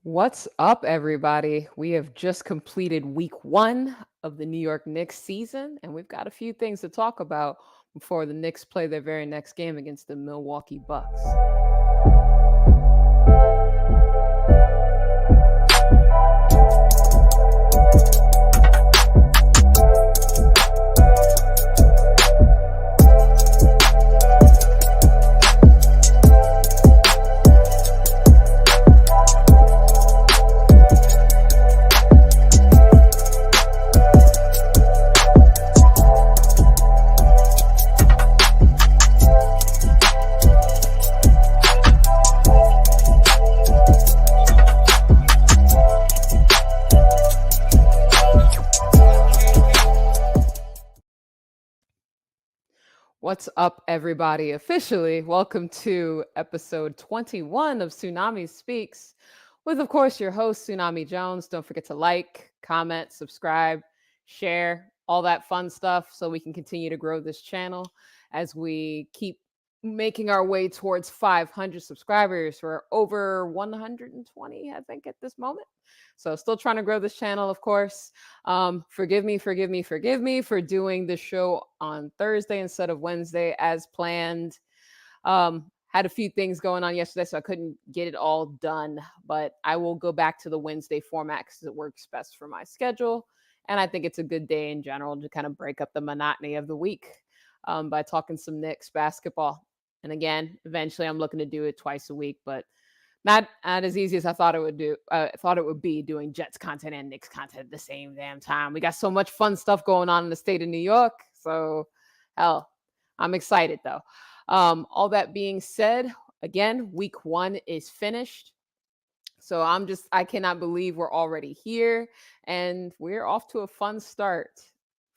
What's up, everybody? We have just completed week one of the New York Knicks season, and we've got a few things to talk about before the Knicks play their very next game against the Milwaukee Bucks. What's up, everybody? Officially, welcome to episode 21 of Tsunami Speaks, with, of course, your host, Tsunami Jones. Don't forget to like, comment, subscribe, share, all that fun stuff so we can continue to grow this channel as we keep making our way towards 500 subscribers. We're over 120, I think, at this moment. So still trying to grow this channel, of course. Forgive me for doing the show on Thursday instead of Wednesday as planned. Had a few things going on yesterday, so I couldn't get it all done. But I will go back to the Wednesday format because it works best for my schedule. And I think it's a good day in general to kind of break up the monotony of the week by talking some Knicks basketball. And again, eventually I'm looking to do it twice a week, but not as easy as I thought it would do. Thought it would be doing Jets content and Knicks content at the same damn time. We got so much fun stuff going on in the state of New York. So, hell, I'm excited though. All that being said, again, week one is finished. So I cannot believe we're already here and we're off to a fun start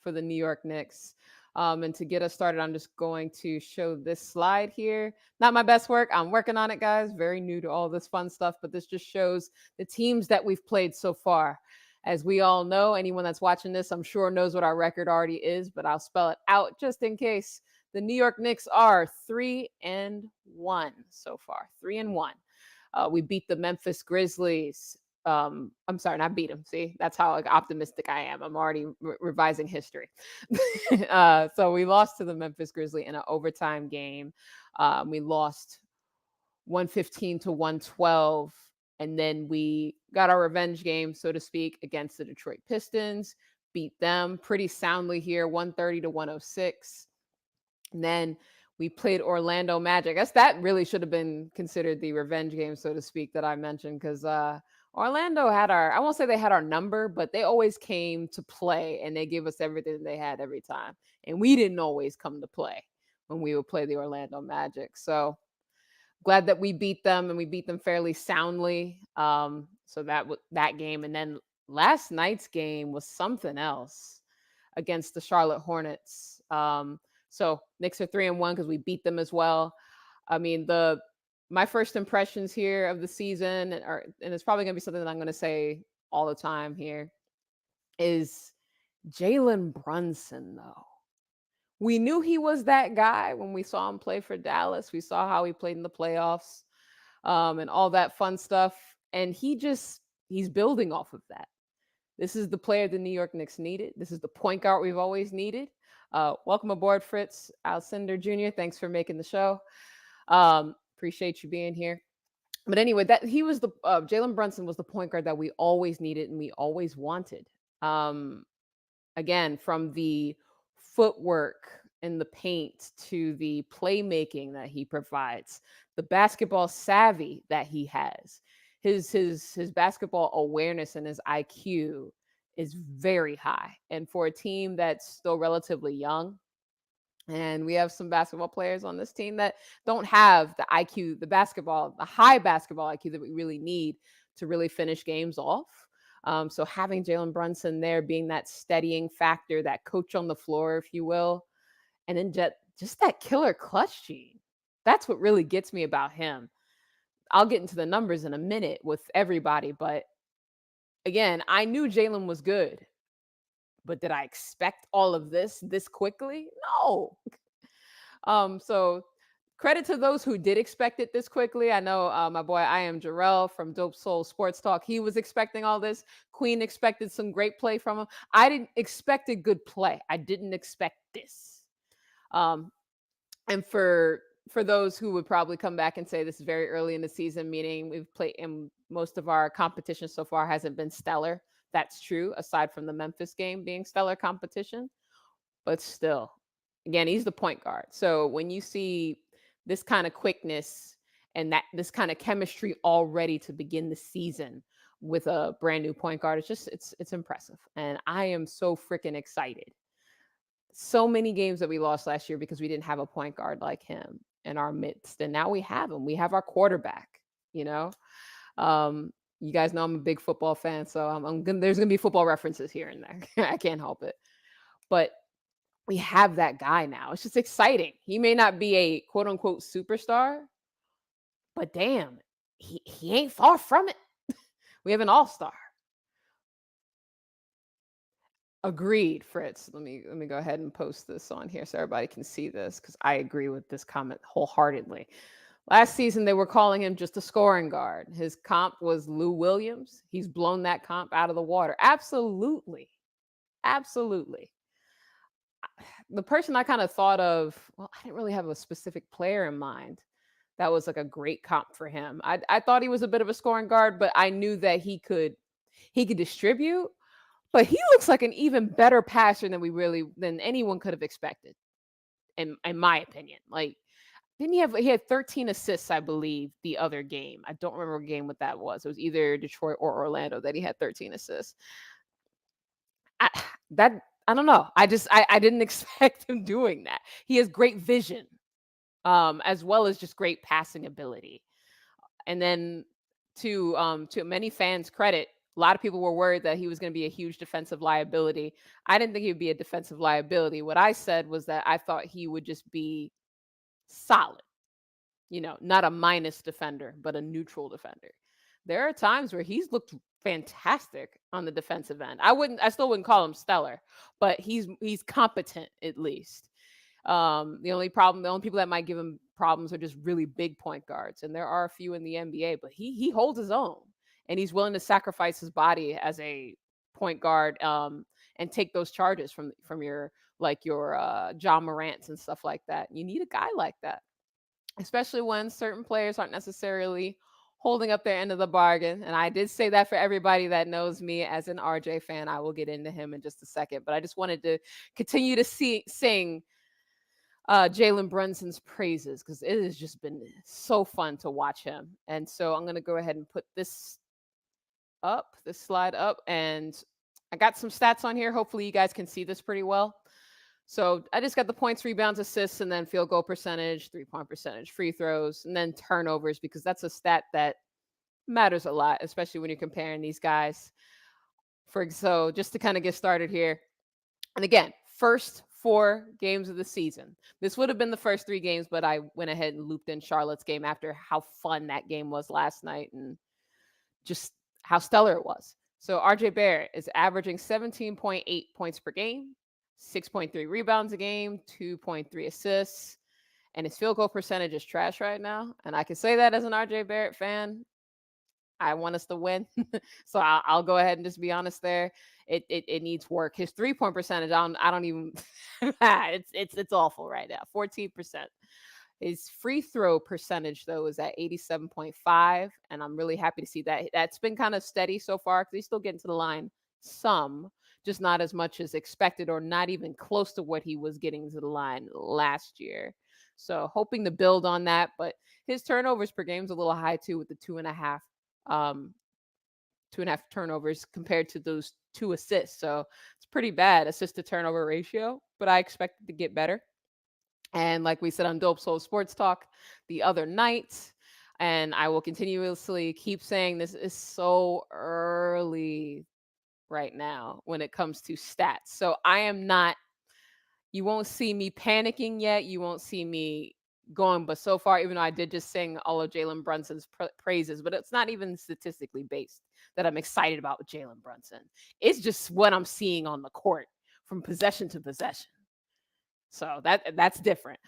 for the New York Knicks. And to get us started, I'm just going to show this slide here. Not my best work. I'm working on it, guys. Very new to all this fun stuff, but this just shows the teams that we've played so far. As we all know, anyone that's watching this, I'm sure knows what our record already is, but I'll spell it out just in case. The New York Knicks are 3-1 so far. 3-1. We beat the Memphis Grizzlies. I'm sorry, not beat them. See, that's how optimistic I am. I'm already revising history. So we lost to the Memphis Grizzlies in an overtime game. We lost 115 to 112. And then we got our revenge game, so to speak, against the Detroit Pistons, beat them pretty soundly here, 130 to 106. And then we played Orlando Magic. I guess that really should have been considered the revenge game, so to speak, that I mentioned, because Orlando had I won't say they had our number, but they always came to play and they gave us everything they had every time. And we didn't always come to play when we would play the Orlando Magic. So glad that we beat them and we beat them fairly soundly. So that game. And then last night's game was something else against the Charlotte Hornets. So Knicks are 3-1 because we beat them as well. I mean, my first impressions here of the season, and it's probably gonna be something that I'm gonna say all the time here, is Jalen Brunson, though. We knew he was that guy when we saw him play for Dallas. We saw how he played in the playoffs, and all that fun stuff. And he's building off of that. This is the player the New York Knicks needed. This is the point guard we've always needed. Welcome aboard, Fritz Alcindor Jr. Thanks for making the show. Appreciate you being here. But anyway, Jalen Brunson was the point guard that we always needed and we always wanted. Again, from the footwork in the paint to the playmaking that he provides, the basketball savvy that he has, his basketball awareness and his IQ is very high. And for a team that's still relatively young, and we have some basketball players on this team that don't have the IQ, the high basketball IQ that we really need to really finish games off. So having Jalen Brunson there being that steadying factor, that coach on the floor, if you will, and then just that killer clutch gene. That's what really gets me about him. I'll get into the numbers in a minute with everybody, but again, I knew Jalen was good, but did I expect all of this quickly? No. So credit to those who did expect it this quickly. I know my boy I am Jarrell from Dope Soul Sports Talk. He was expecting all this. Queen expected some great play from him. I didn't expect a good play. I didn't expect this. Um, and for those who would probably come back and say this is very early in the season, meaning we've played and most of our competition so far hasn't been stellar. That's true, aside from the Memphis game being stellar competition. But still, again, he's the point guard. So when you see this kind of quickness and that this kind of chemistry already to begin the season with a brand new point guard, it's impressive. And I am so freaking excited. So many games that we lost last year because we didn't have a point guard like him in our midst. And now we have him. We have our quarterback, you know. Um, you guys know I'm a big football fan, so there's gonna be football references here and there. I can't help it. But we have that guy now. It's just exciting. He may not be a quote unquote superstar, but damn, he ain't far from it. We have an all-star. Agreed, Fritz. Let me go ahead and post this on here so everybody can see this because I agree with this comment wholeheartedly. Last season, they were calling him just a scoring guard. His comp was Lou Williams. He's blown that comp out of the water. Absolutely. Absolutely. The person I kind of thought of, well, I didn't really have a specific player in mind that was like a great comp for him. I thought he was a bit of a scoring guard, but I knew that he could distribute, but he looks like an even better passer than anyone could have expected, in my opinion. Like, didn't he had 13 assists, I believe, the other game. I don't remember what game what that was. It was either Detroit or Orlando that he had 13 assists. I, that I don't know. I didn't expect him doing that. He has great vision, as well as just great passing ability. And then to many fans' credit, a lot of people were worried that he was going to be a huge defensive liability. I didn't think he would be a defensive liability. What I said was that I thought he would just be solid, not a minus defender, but a neutral defender. There are times where he's looked fantastic on the defensive end. I still wouldn't call him stellar, but he's competent at least. The only people that might give him problems are just really big point guards, and there are a few in the NBA, but he holds his own, and he's willing to sacrifice his body as a point guard, and take those charges from your John Morants and stuff like that. You need a guy like that, especially when certain players aren't necessarily holding up their end of the bargain. And I did say that for everybody that knows me as an RJ fan. I will get into him in just a second, but I just wanted to continue to sing Jalen Brunson's praises because it has just been so fun to watch him. And so I'm going to go ahead and put this slide up, and I got some stats on here. Hopefully you guys can see this pretty well. So I just got the points, rebounds, assists, and then field goal percentage, 3-point percentage, free throws, and then turnovers, because that's a stat that matters a lot, especially when you're comparing these guys. So just to kind of get started here. And again, first 4 games of the season. This would have been the first 3 games, but I went ahead and looped in Charlotte's game after how fun that game was last night and just how stellar it was. So RJ Barrett is averaging 17.8 points per game, 6.3 rebounds a game, 2.3 assists, and his field goal percentage is trash right now. And I can say that as an RJ Barrett fan. I want us to win. So I'll go ahead and just be honest there. It needs work. His 3-point percentage, I don't even it's awful right now. 14%. His free throw percentage, though, is at 87.5, and I'm really happy to see that. That's been kind of steady so far because he's still getting to the line some, just not as much as expected or not even close to what he was getting to the line last year. So hoping to build on that, but his turnovers per game is a little high too, with the 2.5 turnovers compared to those 2 assists. So it's pretty bad assist to turnover ratio, but I expect it to get better. And like we said on Dope Soul Sports Talk the other night, and I will continuously keep saying this is so early right now when it comes to stats. So you won't see me panicking yet. You won't see me going, but so far, even though I did just sing all of Jalen Brunson's praises, but it's not even statistically based that I'm excited about with Jalen Brunson. It's just what I'm seeing on the court from possession to possession. So that's different.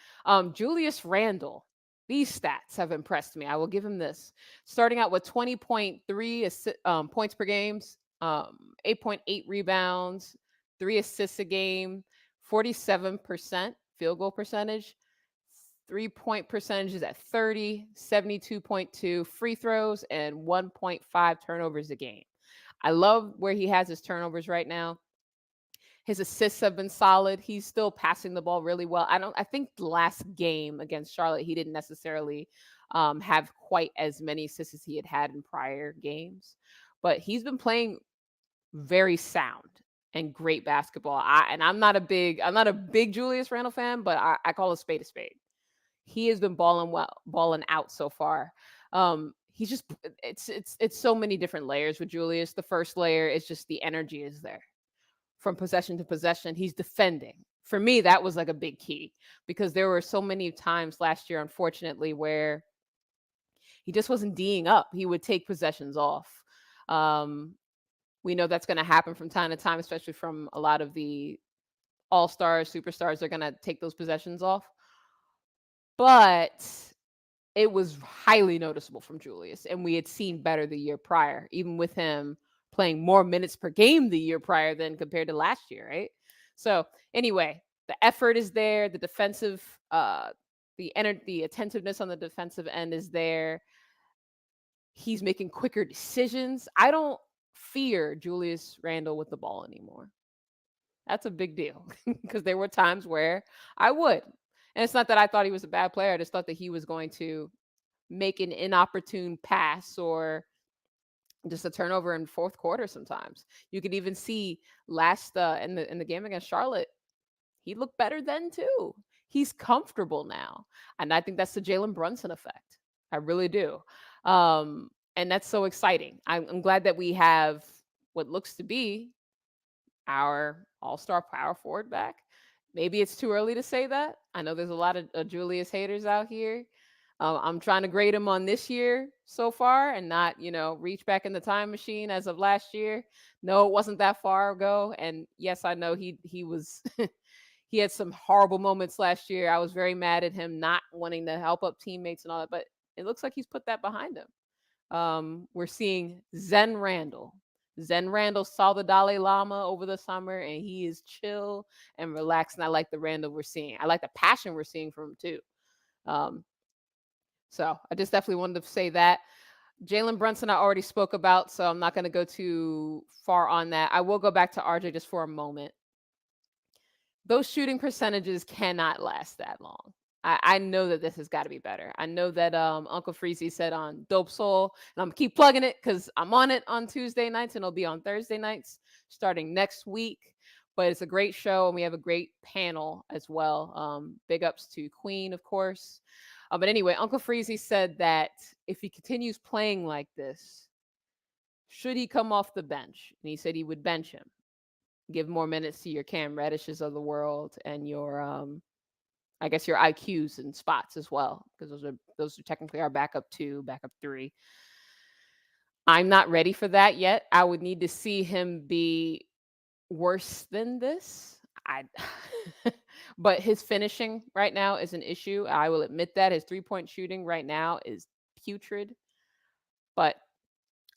Julius Randle, these stats have impressed me. I will give him this. Starting out with 20.3 points per games, 8.8 rebounds, 3 assists a game, 47% field goal percentage, 3-point percentage is at 30, 72.2 free throws, and 1.5 turnovers a game. I love where he has his turnovers right now. His assists have been solid. He's still passing the ball really well. I think the last game against Charlotte, he didn't necessarily have quite as many assists as he had had in prior games, but he's been playing very sound and great basketball. I'm not a big Julius Randle fan, but I call a spade a spade. He has been balling out so far. He's just it's so many different layers with Julius. The first layer is just the energy is there from possession to possession. He's defending. For me, that was like a big key because there were so many times last year, unfortunately, where he just wasn't D'ing up. He would take possessions off. Um, we know that's going to happen from time to time, especially from a lot of the all stars, superstars. They're going to take those possessions off. But it was highly noticeable from Julius, and we had seen better the year prior, even with him playing more minutes per game the year prior than compared to last year, right? So anyway, the effort is there, the defensive, the attentiveness on the defensive end is there. He's making quicker decisions. I don't fear Julius Randle with the ball anymore. That's a big deal because there were times where I would. And it's not that I thought he was a bad player. I just thought that he was going to make an inopportune pass or just a turnover in fourth quarter sometimes. You could even see last in the game against Charlotte, he looked better then too. He's comfortable now. And I think that's the Jalen Brunson effect. I really do. And that's so exciting. I'm glad that we have what looks to be our all-star power forward back. Maybe it's too early to say that. I know there's a lot of Julius haters out here. I'm trying to grade him on this year so far and not, reach back in the time machine as of last year. No, it wasn't that far ago. And yes, I know he was he had some horrible moments last year. I was very mad at him not wanting to help up teammates and all that, but it looks like he's put that behind him. We're seeing Zen Randall. Zen Randall saw the Dalai Lama over the summer and he is chill and relaxed. And I like the Randall we're seeing. I like the passion we're seeing from him too. Um, so I just definitely wanted to say that. Jalen Brunson, I already spoke about, so I'm not going to go too far on that. I will go back to RJ just for a moment. Those shooting percentages cannot last that long. I know that this has got to be better. I know that Uncle Freezy said on Dope Soul, and I'm gonna keep plugging it because I'm on it on Tuesday nights and it'll be on Thursday nights starting next week. But it's a great show and we have a great panel as well. Big ups to Queen, of course. But anyway, Uncle Freezy said that if he continues playing like this, should he come off the bench? And he said he would bench him, give more minutes to your Cam Reddishes of the world and your I guess your IQs and spots as well, because those are technically our backup 2, backup 3. I'm not ready for that yet. I would need to see him be worse than this. I but his finishing right now is an issue. I will admit that his 3-point shooting right now is putrid. But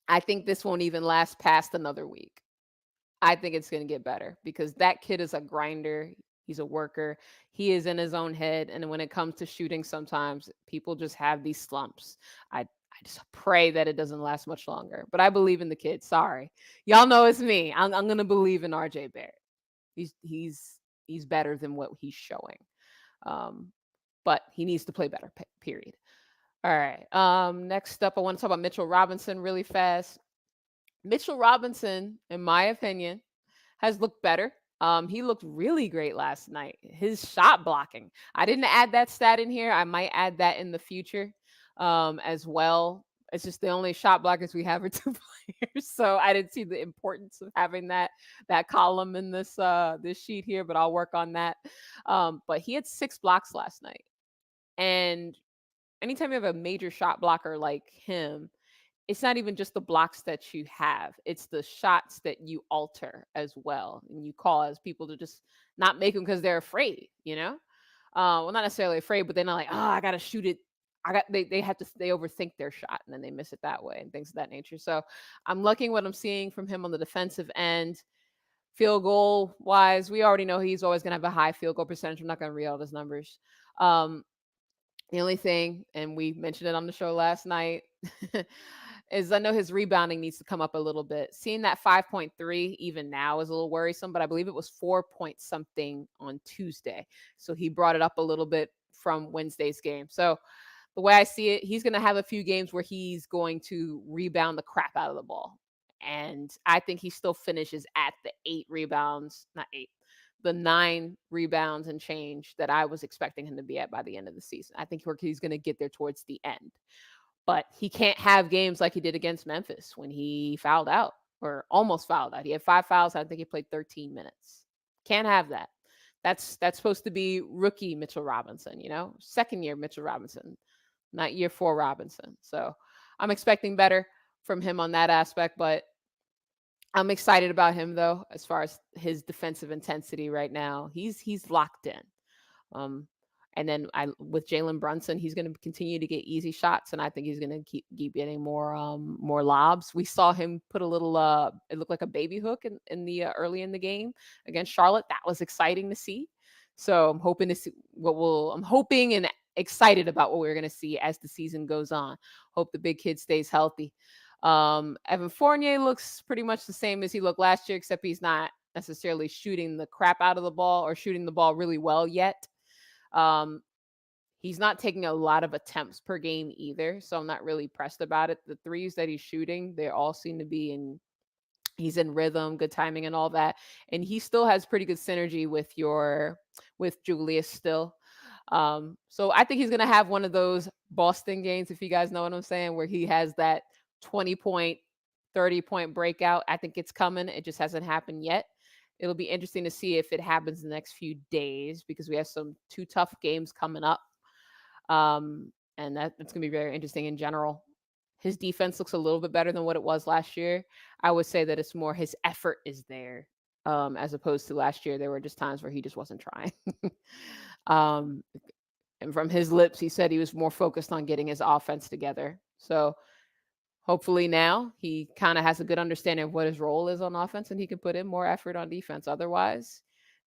I think this won't even last past another week. I think it's going to get better because that kid is a grinder. He's a worker. He is in his own head. And when it comes to shooting, sometimes people just have these slumps. I just pray that it doesn't last much longer. But I believe in the kid. Sorry. Y'all know it's me. I'm going to believe in RJ Barrett. He's better than what he's showing. But he needs to play better, period. All right. Next up, I want to talk about Mitchell Robinson really fast. Mitchell Robinson, in my opinion, has looked better. He looked really great last night. His shot blocking. I didn't add that stat in here. I might add that in the future as well. It's just the only shot blockers we have are 2 players, so I didn't see the importance of having that column in this this sheet here. But I'll work on that. But he had 6 blocks last night, and anytime you have a major shot blocker like him, it's not even just the blocks that you have, it's the shots that you alter as well. And you cause people to just not make them because they're afraid, Well, not necessarily afraid, but they're not like, oh, I got to shoot it they overthink their shot and then they miss it that way and things of that nature. So I'm liking what I'm seeing from him on the defensive end. Field goal wise, we already know he's always gonna have a high field goal percentage. I'm not gonna read all his numbers. Um, the only thing, and we mentioned it on the show last night, is I know his rebounding needs to come up a little bit. Seeing that 5.3 even now is a little worrisome, but I believe it was 4 point something on Tuesday. So he brought it up a little bit from Wednesday's game. So the way I see it, he's going to have a few games where he's going to rebound the crap out of the ball. And I think he still finishes at the 8 rebounds, not 8, the 9 rebounds and change that I was expecting him to be at by the end of the season. I think he's going to get there towards the end. But he can't have games like he did against Memphis when he fouled out or almost fouled out. He had 5 fouls. I think he played 13 minutes. Can't have that. That's supposed to be rookie Mitchell Robinson, second year Mitchell Robinson, not year 4 Robinson. So I'm expecting better from him on that aspect, but I'm excited about him though, as far as his defensive intensity right now. He's locked in. Um, and then with Jalen Brunson, he's going to continue to get easy shots, and I think he's going to keep getting more lobs. We saw him put a little it looked like a baby hook in the early in the game against Charlotte. That was exciting to see. So I'm hoping to see I'm hoping and excited about what we're going to see as the season goes on. Hope the big kid stays healthy. Evan Fournier looks pretty much the same as he looked last year, except he's not necessarily shooting the crap out of the ball or shooting the ball really well yet. He's not taking a lot of attempts per game either, so I'm not really pressed about it. The threes that he's shooting, they all seem to be he's in rhythm, good timing and all that. And he still has pretty good synergy with Julius still. So I think he's going to have one of those Boston games, if you guys know what I'm saying, where he has that 20-point, 30-point breakout. I think it's coming. It just hasn't happened yet. It'll be interesting to see if it happens in the next few days because we have 2 tough games coming up. And that's going to be very interesting in general. His defense looks a little bit better than what it was last year. I would say that it's more his effort is there, as opposed to last year. There were just times where he just wasn't trying. And from his lips, he said he was more focused on getting his offense together. So hopefully now he kind of has a good understanding of what his role is on offense and he can put in more effort on defense. Otherwise,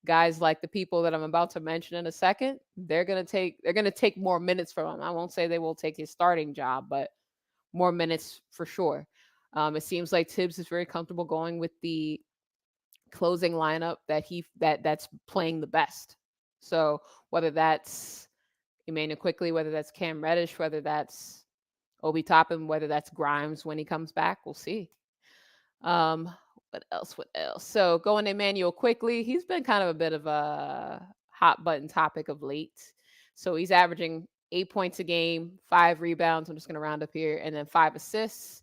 guys like the people that I'm about to mention in a second, they're going to take more minutes from him. I won't say they will take his starting job, but more minutes for sure. It seems like Tibbs is very comfortable going with the closing lineup that's playing the best. So whether that's Emmanuel Quickly, whether that's Cam Reddish, whether that's Obi Toppin, whether that's Grimes when he comes back, we'll see. What else? So going to Emmanuel Quickly, he's been kind of a bit of a hot button topic of late. So he's averaging 8 points a game, 5 rebounds. I'm just going to round up here, and then 5 assists,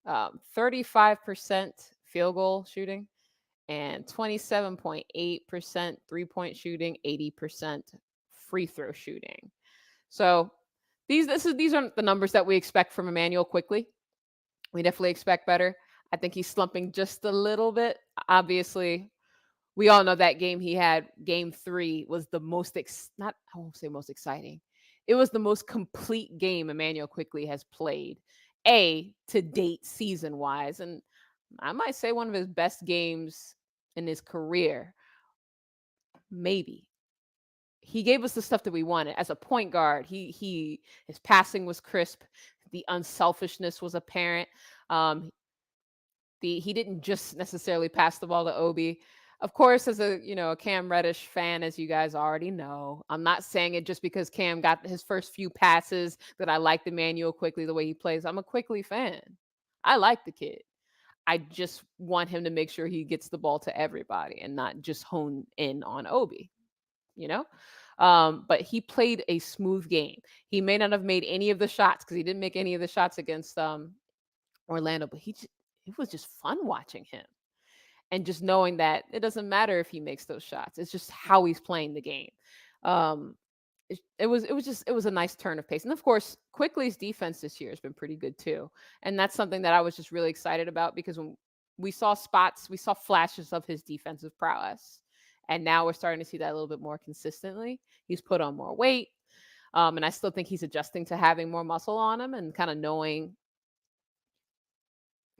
35% field goal shooting, and 27.8% 3-point shooting, 80% free throw shooting. So these aren't the numbers that we expect from Emmanuel Quickly. We definitely expect better. I think he's slumping just a little bit. Obviously, we all know that game he had, game 3, was the most I won't say most exciting. It was the most complete game Emmanuel Quickly has played, to date season-wise, and I might say one of his best games in his career. Maybe. He gave us the stuff that we wanted as a point guard. His passing was crisp, the unselfishness was apparent. He didn't just necessarily pass the ball to Obi. Of course, as a Cam Reddish fan, as you guys already know, I'm not saying it just because Cam got his first few passes that I liked Emmanuel Quickly the way he plays. I'm a Quickly fan. I like the kid. I just want him to make sure he gets the ball to everybody and not just hone in on Obi. But he played a smooth game. He may not have made any of the shots because he didn't make any of the shots against Orlando, but it was just fun watching him and just knowing that it doesn't matter if he makes those shots. It's just how he's playing the game. It was a nice turn of pace. And of course, Quickly's defense this year has been pretty good too. And that's something that I was just really excited about because when we saw flashes of his defensive prowess. And now we're starting to see that a little bit more consistently. He's put on more weight. And I still think he's adjusting to having more muscle on him and kind of knowing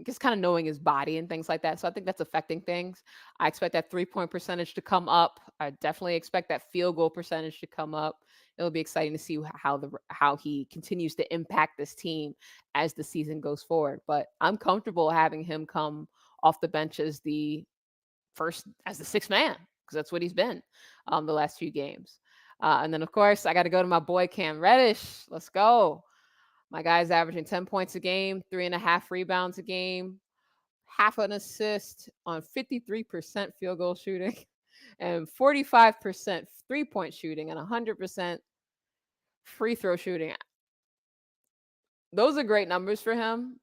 just kind of knowing his body and things like that. So I think that's affecting things. I expect that 3-point percentage to come up. I definitely expect that field goal percentage to come up. It'll be exciting to see how he continues to impact this team as the season goes forward. But I'm comfortable having him come off the bench as the sixth man because that's what he's been the last few games. And then of course I got to go to my boy Cam Reddish. Let's go. My guy's averaging 10 points a game, 3.5 rebounds a game, half an assist on 53% field goal shooting and 45% 3-point shooting and 100% free throw shooting. Those are great numbers for him.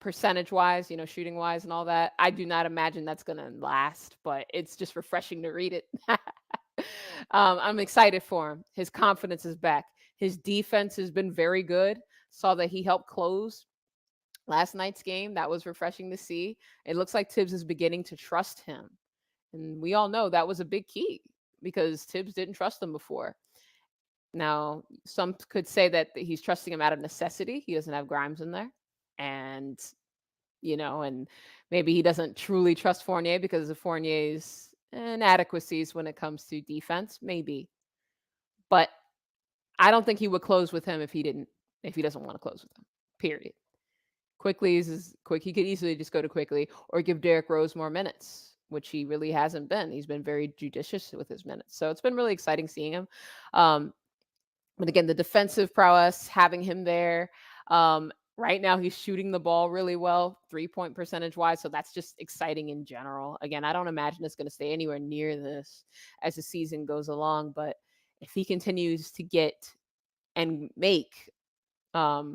Percentage wise, shooting wise and all that. I do not imagine that's going to last, but it's just refreshing to read it. I'm excited for him. His confidence is back. His defense has been very good. Saw that he helped close last night's game. That was refreshing to see. It looks like Tibbs is beginning to trust him. And we all know that was a big key because Tibbs didn't trust him before. Now, some could say that he's trusting him out of necessity. He doesn't have Grimes in there. And, and maybe he doesn't truly trust Fournier because of Fournier's inadequacies when it comes to defense. Maybe. But I don't think he would close with him if he doesn't want to close with him. Period. Quickly is quick. He could easily just go to Quickly or give Derrick Rose more minutes, which he really hasn't been. He's been very judicious with his minutes. So it's been really exciting seeing him. But again, the defensive prowess, having him there. Right now, he's shooting the ball really well, 3-point percentage wise. So that's just exciting in general. Again, I don't imagine it's going to stay anywhere near this as the season goes along. But if he continues to get and make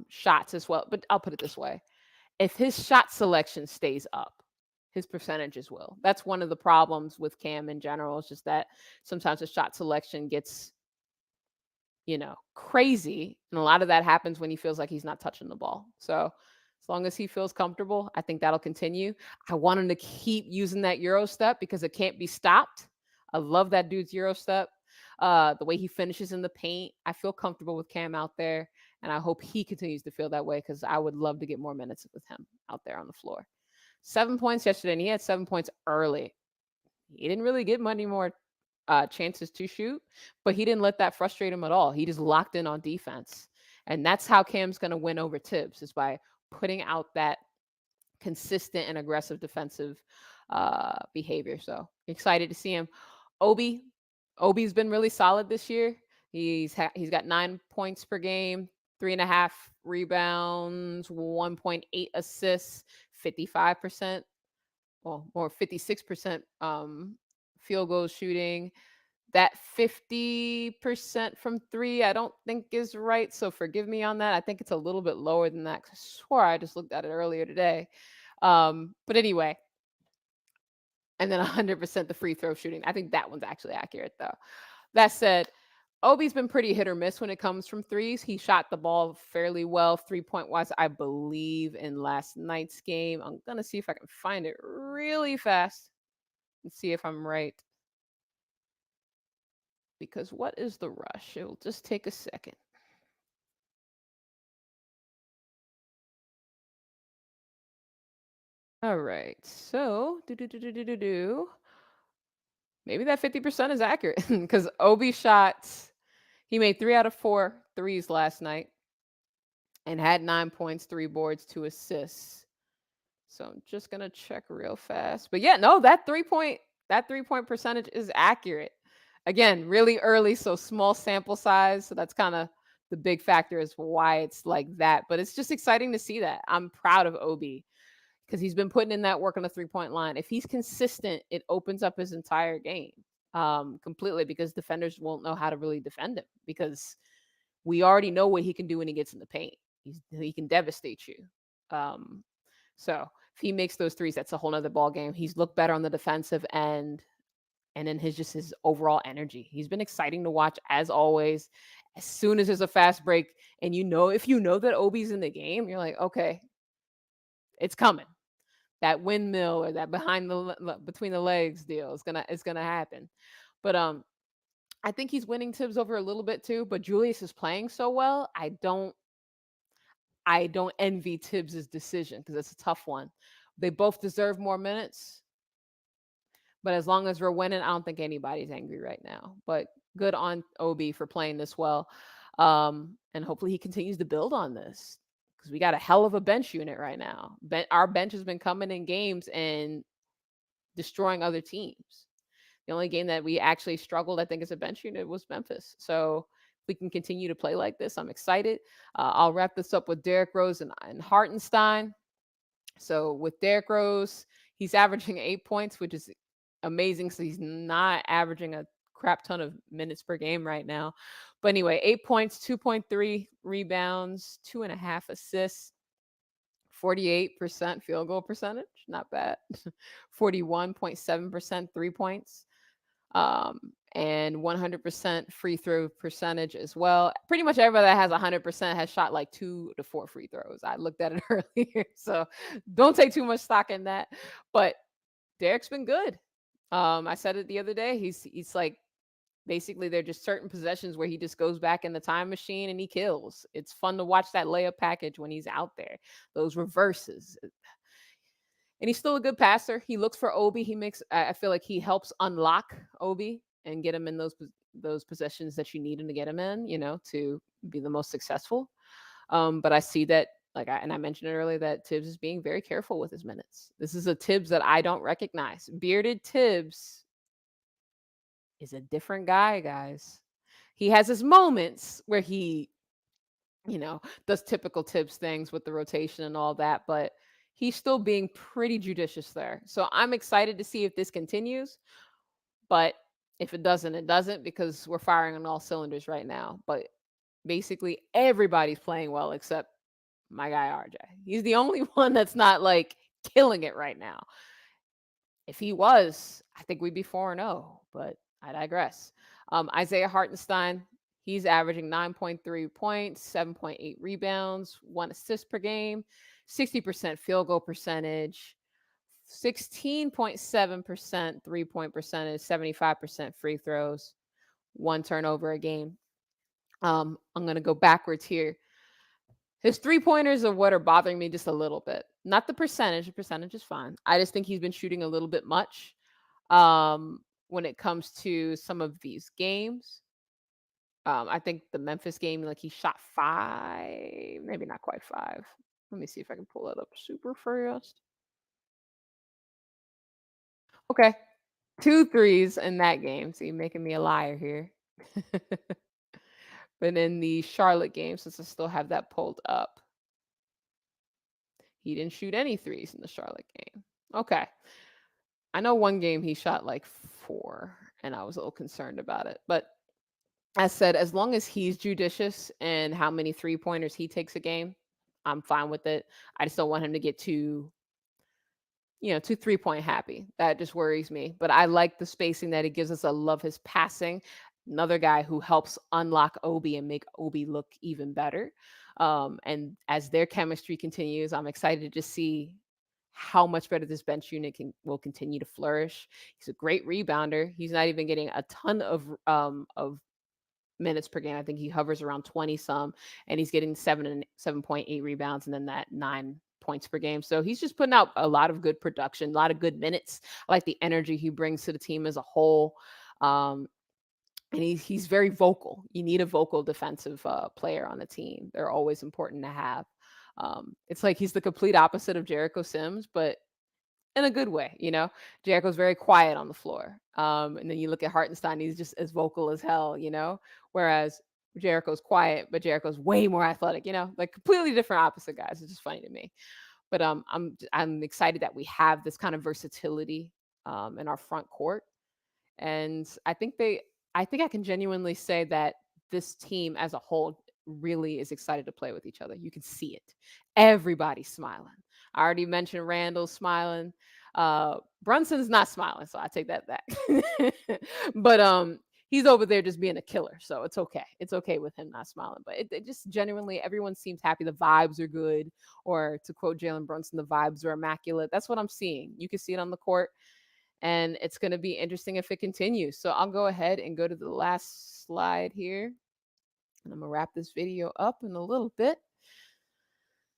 shots as well, but I'll put it this way. If his shot selection stays up, his percentages will. That's one of the problems with Cam in general. It's just that sometimes his shot selection gets, crazy. And a lot of that happens when he feels like he's not touching the ball. So as long as he feels comfortable, I think that'll continue. I want him to keep using that Euro step because it can't be stopped. I love that dude's Euro step. The way he finishes in the paint. I feel comfortable with Cam out there. And I hope he continues to feel that way because I would love to get more minutes with him out there on the floor. 7 points yesterday, and he had 7 points early. He didn't really get many more chances to shoot, but he didn't let that frustrate him at all. He just locked in on defense. And that's how Cam's going to win over Tibbs is by putting out that consistent and aggressive defensive behavior. So excited to see him. Obi's been really solid this year. He's got 9 points per game, 3.5 rebounds, 1.8 assists, 55%, well, more 56% field goal shooting. That 50% from three, I don't think is right. So forgive me on that. I think it's a little bit lower than that. I swore I just looked at it earlier today. But anyway, and then 100% the free throw shooting. I think that one's actually accurate though. That said, Obi's been pretty hit or miss when it comes from threes. He shot the ball fairly well, 3-point wise, I believe, in last night's game. I'm going to see if I can find it really fast and see if I'm right. Because what is the rush? It will just take a second. All right. So, maybe that 50% is accurate because Obi he made 3 out of 4 threes last night and had 9 points, 3 boards, 2 assists. So I'm just going to check real fast. But yeah, no, that 3-point percentage is accurate. Again, really early, so small sample size. So that's kind of the big factor is why it's like that. But it's just exciting to see that. I'm proud of Obi because he's been putting in that work on the 3-point line. If he's consistent, it opens up his entire game completely because defenders won't know how to really defend him because we already know what he can do when he gets in the paint. He can devastate you. So if he makes those threes, that's a whole nother ball game. He's looked better on the defensive end, and then his overall energy. He's been exciting to watch as always. As soon as there's a fast break, and if you know that Obi's in the game, you're like, okay, it's coming. That windmill or that between the legs deal is gonna happen. But I think he's winning Tibbs over a little bit too, but Julius is playing so well. I don't envy Tibbs's decision because it's a tough one. They both deserve more minutes, but as long as we're winning, I don't think anybody's angry right now. But good on Obi for playing this well. And hopefully he continues to build on this because we got a hell of a bench unit right now. Our bench has been coming in games and destroying other teams. The only game that we actually struggled, I think, as a bench unit was Memphis. So if we can continue to play like this, I'm excited. I'll wrap this up with Derrick Rose and Hartenstein. So with Derrick Rose, he's averaging 8 points, which is amazing. So he's not averaging a crap ton of minutes per game right now. But anyway, 8 points, 2.3 rebounds, 2.5 assists, 48% field goal percentage. Not bad. 41.7% 3 points. And 100% free throw percentage as well. Pretty much everybody that has 100% has shot like 2 to 4 free throws. I looked at it earlier, so don't take too much stock in that. But Derek's been good. I said it the other day. He's like basically they're just certain possessions where he just goes back in the time machine and he kills. It's fun to watch that layup package when he's out there. Those reverses. And he's still a good passer. He looks for Obi. I feel like he helps unlock Obi and get him in those possessions that you need him to get him in, to be the most successful. But I see that, and I mentioned it earlier, that Tibbs is being very careful with his minutes. This is a Tibbs that I don't recognize. Bearded Tibbs is a different guy, guys. He has his moments where he does typical Tibbs things with the rotation and all that, but he's still being pretty judicious there. So I'm excited to see if this continues, but if it doesn't, it doesn't, because we're firing on all cylinders right now. But basically everybody's playing well except my guy RJ. He's the only one that's not like killing it right now. If he was, I think we'd be 4-0, but I digress. Isaiah Hartenstein, he's averaging 9.3 points, 7.8 rebounds, 1 assist per game, 60% field goal percentage, 16.7% 3-point percentage, 75% free throws, 1 turnover a game. I'm going to go backwards here. His 3-pointers are what are bothering me just a little bit. Not the percentage. The percentage is fine. I just think he's been shooting a little bit much when it comes to some of these games. I think the Memphis game, like he shot 5, maybe not quite 5. Let me see if I can pull that up super fast. Okay. 2 threes in that game. So you're making me a liar here. But in the Charlotte game, since I still have that pulled up, he didn't shoot any threes in the Charlotte game. Okay. I know one game he shot like 4, and I was a little concerned about it. But as said, as long as he's judicious in how many 3-pointers he takes a game, I'm fine with it. I just don't want him to get too 3-point happy. That just worries me. But I like the spacing that he gives us. I love his passing. Another guy who helps unlock Obi and make Obi look even better. And as their chemistry continues, I'm excited to see how much better this bench unit will continue to flourish. He's a great rebounder. He's not even getting a ton of minutes per game. I think he hovers around 20 some, and he's getting 7.8 rebounds and then that 9 points per game. So he's just putting out a lot of good production, a lot of good minutes. I like the energy he brings to the team as a whole. And he's very vocal. You need a vocal defensive player on the team. They're always important to have. It's like he's the complete opposite of Jericho Sims, but in a good way, Jericho's very quiet on the floor. And then you look at Hartenstein, he's just as vocal as hell, whereas Jericho's quiet, but Jericho's way more athletic, like completely different opposite guys. It's just funny to me. But I'm excited that we have this kind of versatility in our front court. And I think I can genuinely say that this team as a whole really is excited to play with each other. You can see it. Everybody's smiling. I already mentioned Randall smiling. Brunson's not smiling, so I take that back. But he's over there just being a killer, so it's okay. It's okay with him not smiling. But it just genuinely, everyone seems happy. The vibes are good, or to quote Jalen Brunson, the vibes are immaculate. That's what I'm seeing. You can see it on the court. and it's going to be interesting if it continues. So I'll go ahead and go to the last slide here, and I'm going to wrap this video up in a little bit.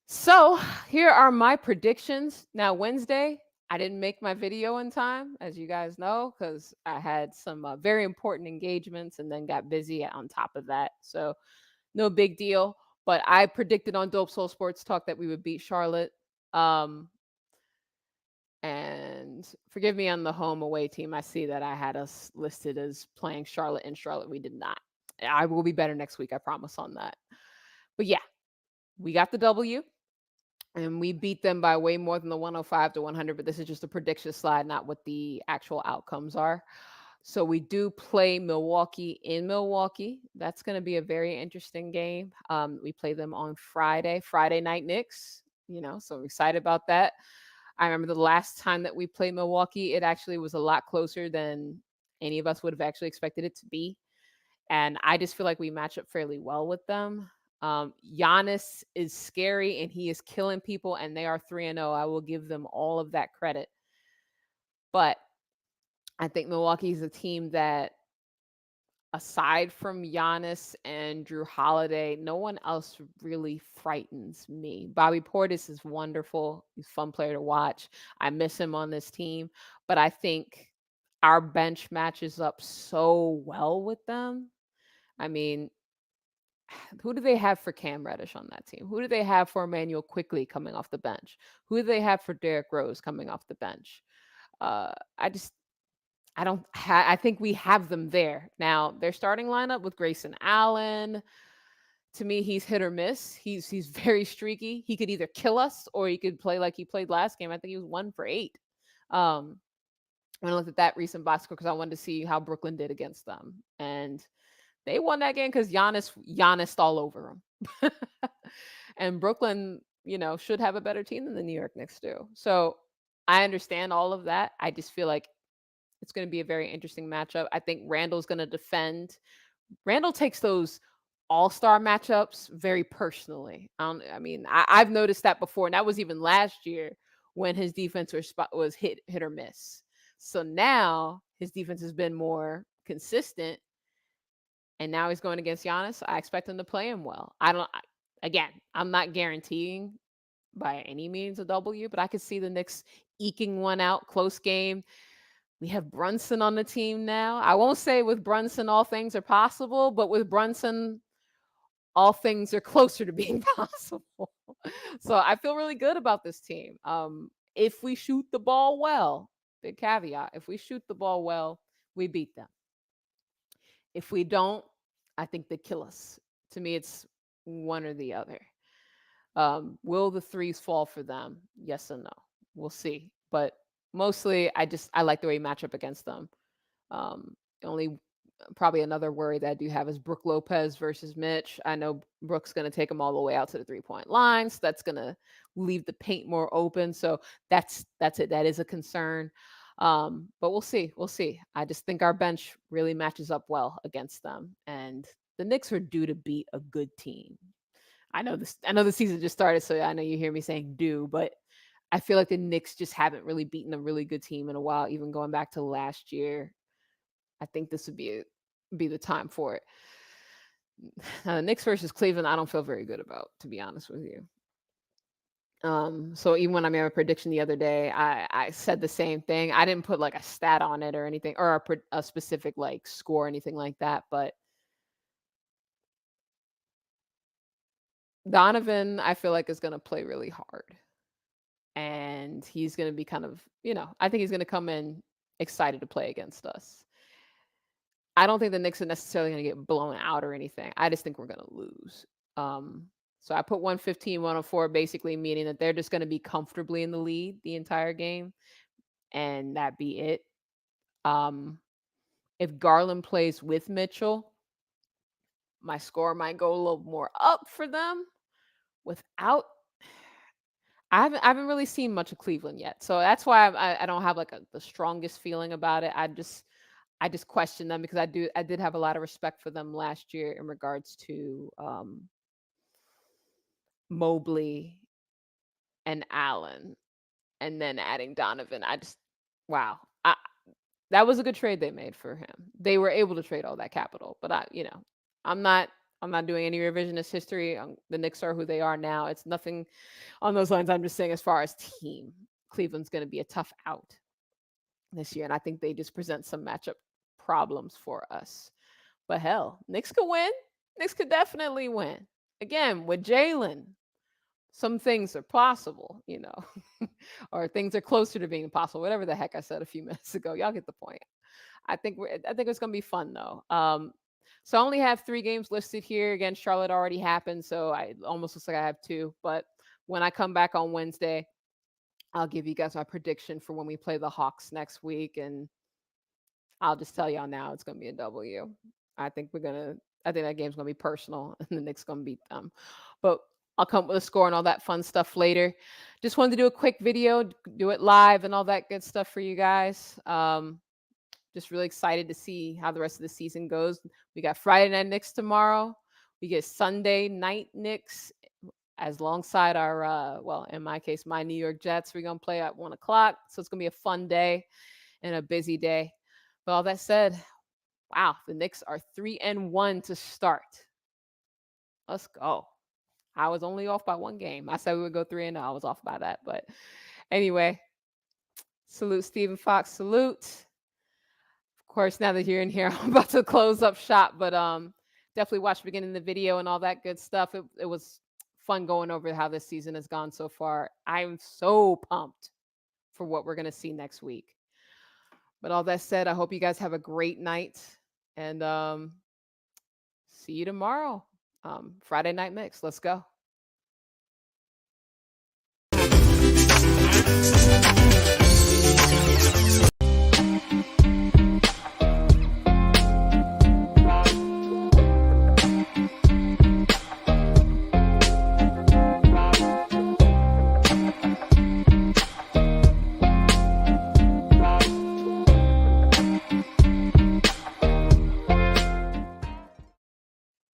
So here are my predictions. Now, Wednesday, I didn't make my video in time, as you guys know, because I had some very important engagements and then got busy on top of that. So no big deal. But I predicted on Dope Soul Sports Talk that we would beat Charlotte. And forgive me on the home away team. I see that I had us listed as playing Charlotte in Charlotte. We did not. I will be better next week. I promise on that. But yeah, we got the W. And we beat them by way more than the 105 to 100, but this is just a prediction slide, not what the actual outcomes are. So we do play Milwaukee in Milwaukee. That's going to be a very interesting game. We play them on Friday night Knicks, so I'm excited about that. I remember the last time that we played Milwaukee, it actually was a lot closer than any of us would have actually expected it to be. And I just feel like we match up fairly well with them. Giannis is scary and he is killing people, and they are 3-0. I will give them all of that credit. But I think Milwaukee is a team that, aside from Giannis and Drew Holiday, no one else really frightens me. Bobby Portis is wonderful. He's a fun player to watch. I miss him on this team, but I think our bench matches up so well with them. I mean, who do they have for Cam Reddish on that team? Who do they have for Emmanuel Quickly coming off the bench? Who do they have for Derrick Rose coming off the bench? I just I don't I think we have them there. Now, their starting lineup with Grayson Allen, to me, he's hit or miss. He's very streaky. He could either kill us or he could play like he played last game. I think he was 1 for 8. When I looked at that recent box score because I wanted to see how Brooklyn did against them. And they won that game because Giannis all over them. And Brooklyn, should have a better team than the New York Knicks do. So I understand all of that. I just feel like it's going to be a very interesting matchup. I think Randall's going to defend. Randall takes those all-star matchups very personally. I've noticed that before, and that was even last year when his defense was hit or miss. So now his defense has been more consistent, and now he's going against Giannis. I expect him to play him well. I'm not guaranteeing by any means a W, but I could see the Knicks eking one out, close game. We have Brunson on the team now. I won't say with Brunson all things are possible, but with Brunson, all things are closer to being possible. So I feel really good about this team. If we shoot the ball well, big caveat, if we shoot the ball well, we beat them. If we don't, I think they kill us. To me, it's one or the other. Will the threes fall for them? Yes and no. We'll see. But mostly, I like the way we match up against them. Only probably another worry that I do have is Brook Lopez versus Mitch. I know Brook's going to take them all the way out to the 3-point line, so that's going to leave the paint more open. So that's it. That is a concern. But we'll see. We'll see. I just think our bench really matches up well against them, and the Knicks are due to beat a good team. I know the season just started, so I know you hear me saying "do," but I feel like the Knicks just haven't really beaten a really good team in a while, even going back to last year. I think this would be the time for it. Now, the Knicks versus Cleveland, I don't feel very good about, to be honest with you. So even when I made a prediction the other day, I said the same thing. I didn't put like a stat on it or anything, or a specific like score or anything like that. But Donovan, I feel like is going to play really hard, and he's going to be kind of, I think he's going to come in excited to play against us. I don't think the Knicks are necessarily going to get blown out or anything. I just think we're going to lose. So I put 115, 104, basically meaning that they're just going to be comfortably in the lead the entire game, and that be it. If Garland plays with Mitchell, my score might go a little more up for them. Without, I haven't really seen much of Cleveland yet, so that's why I don't have like the strongest feeling about it. I just question them because I did have a lot of respect for them last year in regards to Mobley and Allen, and then adding Donovan. Wow. that was a good trade they made for him. They were able to trade all that capital, but I'm not I'm not doing any revisionist history. The Knicks are who they are now. It's nothing on those lines. I'm just saying, as far as team, Cleveland's going to be a tough out this year, and I think they just present some matchup problems for us. But hell, Knicks could win. Knicks could definitely win. Again, with Jalen, some things are possible, or things are closer to being possible. Whatever the heck I said a few minutes ago. Y'all get the point. I think it's gonna be fun though. So I only have 3 games listed here. Again, Charlotte already happened, so it almost looks like I have 2. But when I come back on Wednesday, I'll give you guys my prediction for when we play the Hawks next week, and I'll just tell y'all now it's gonna be a W. I think we're gonna. I think that game's gonna be personal, and the Knicks gonna beat them. But I'll come up with a score and all that fun stuff later. Just wanted to do a quick video, do it live, and all that good stuff for you guys. Just really excited to see how the rest of the season goes. We got Friday night Knicks tomorrow. We get Sunday night Knicks as alongside our, well, in my case, my New York Jets. We're gonna play at 1 o'clock, so it's gonna be a fun day and a busy day. But all that said, wow, the Knicks are 3-1 to start. Let's go. I was only off by 1 game. I said we would go 3-0. I was off by that, but anyway, salute Stephen Fox. Salute. Of course, now that you're in here, I'm about to close up shop, but definitely watch the beginning of the video and all that good stuff. It was fun going over how this season has gone so far. I'm so pumped for what we're going to see next week. But all that said, I hope you guys have a great night, and see you tomorrow. Friday night mix. Let's go.